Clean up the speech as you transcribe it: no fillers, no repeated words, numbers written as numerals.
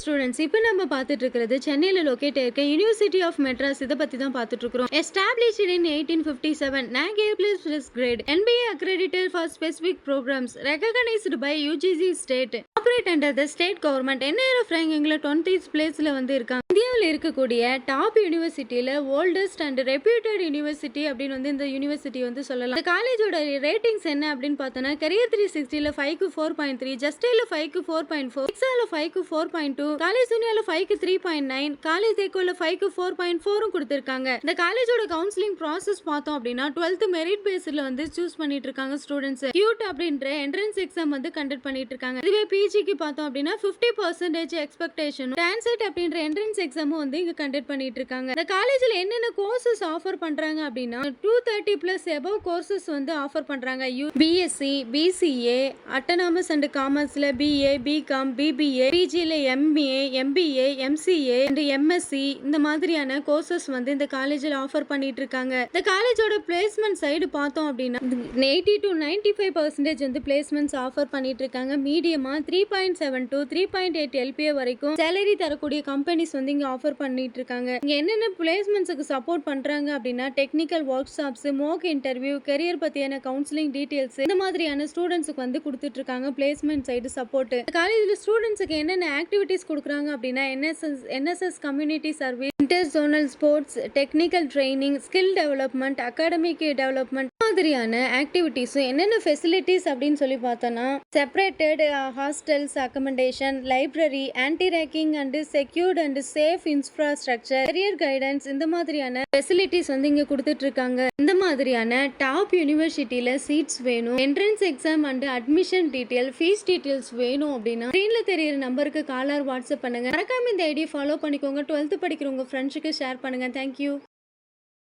Students, இப்போ நம்ம பார்த்துட்டு இருக்கிறது சென்னையில் லொக்கேட் ஆயிருக்க யூனிவர்சிட்டி ஆஃப் மெட்ராஸ். இதை பற்றி தான் பார்த்துட்டு இருக்கிறோம். Established in 1857, NAC A+ grade, NBA accredited for specific programs, recognized by UGC state, operate under the state government. NIRF ranking 20th பிளேஸ்ல வந்து இருக்காங்க. இந்தியாவில் இருக்கக்கூடிய டாப் யூனிவர்சிட்டியில ஓல்டஸ்ட் அண்ட் ரெப்யூட்டட் யூனிவர்சிட்டி அப்படின்னு வந்து இந்த யூனிவர்சிட்டி வந்து சொல்லலாம். இந்த காலேஜோட ரேட்டிங்ஸ் என்ன அப்படின்னு பார்த்தோன்னா, கரியர் 360ல 5க்கு 4.3, ஜஸ்டைல 5க்கு 4.4, எக்ஸால 5க்கு 4.2, காலேஜ் யூனியால 5க்கு 3.9, காலேஜ் எக்கோல 5க்கு 4.4 கொடுத்திருக்காங்க. இந்த காலேஜோட கவுன்சிலிங் ப்ராசஸ் பார்த்தோம் அப்படின்னா 12th மெரிட் பேஸ்ல வந்து சூஸ் பண்ணிட்டு இருக்காங்க ஸ்டூடெண்ட்ஸ். கியூட் அப்படின்ற என்ட்ரன்ஸ் எக்ஸாம் வந்து கண்டக்ட் பண்ணிட்டு இருக்காங்க. இதுவே பிஜிக்கு பார்த்தோம் அப்படின்னா 50% எக்ஸ்பெக்டேஷன், டான்செட் அப்படின்ற என்ட்ரன்ஸ் எக்ஸாமும் வந்து இங்க கண்டக்ட் பண்ணிட்டு இருக்காங்க. இந்த காலேஜ்ல என்னென்ன கோர்சஸ் ஆஃபர் பண்றாங்க அப்படின்னா 230+ above கோர்சஸ் வந்து ஆஃபர் பண்றாங்க. பிஎஸ்சி, பிசிஏ, அட்டானமஸ் அண்ட் காமர்ஸ்ல பிஏ, பிகாம், பிபிஏ, பிஜில MA, MBA, MCA and MSc, இந்த மாதிரியான கோர்சஸ் வந்து இந்த காலேஜில் ஆஃபர் பண்ணிட்டு இருக்காங்க. இந்த காலேஜோட பிளேஸ்மெண்ட் சைடு பார்த்தோம் அப்படின்னா 80 to 95% வந்து பிளேஸ்மெண்ட்ஸ் ஆஃபர் பண்ணிட்டு இருக்காங்க. மீடியமா 3.7 to 3.8 LPA வரைக்கும் சேலரி தரக்கூடிய கம்பெனிஸ் வந்து இங்க ஆஃபர் பண்ணிட்டு இருக்காங்க. இங்க என்னென்ன பிளேஸ்மெண்ட்ஸ்க்கு சப்போர்ட் பண்றாங்க அப்படின்னா டெக்னிக்கல் ஒர்க் ஷாப்ஸ், மோக் இன்டர்வியூ, கரியர் பத்தியான கவுன்சிலிங் டீடைல்ஸ், இந்த மாதிரியான ஸ்டூடெண்ட்ஸ்க்கு வந்து கொடுத்துட்டு இருக்காங்க பிளேஸ்மெண்ட் சைடு சப்போர்ட். காலேஜ்ல ஸ்டூடெண்ட்ஸ்க்கு என்னென்ன ஆக்டிவிட்டிஸ் கொடுக்குறாங்க அப்படின்னா NSS community service, inter zonal sports, technical training, skill development, academic development மாதிரியான ஆக்டிவிட்டிஸும். என்னென்ன ஃபெசிலிட்டிஸ் அப்படின்னு சொல்லி பார்த்தோன்னா separated hostels, accommodation, library, anti racking and secured and safe infrastructure, career guidance, இந்த மாதிரியான ஃபெசிலிட்டிஸ் வந்து இங்க கொடுத்துட்டு இருக்காங்க. இந்த மாதிரியான டாப் யூனிவர்சிட்டியில சீட்ஸ் வேணும், entrance exam and admission detail, fees details வேணும் அப்படின்னா ஸ்க்ரீன்ல தெரியுற நம்பருக்கு கால் ஆர் வாட்ஸ்அப் பண்ணுங்க. மறக்காம இந்த ஐடியை ஃபாலோ பண்ணிக்கோங்க. 12th படிக்கிறவங்க ஃப்ரெண்ட்ஸுக்கு ஷேர் பண்ணுங்க. தேங்க்யூ.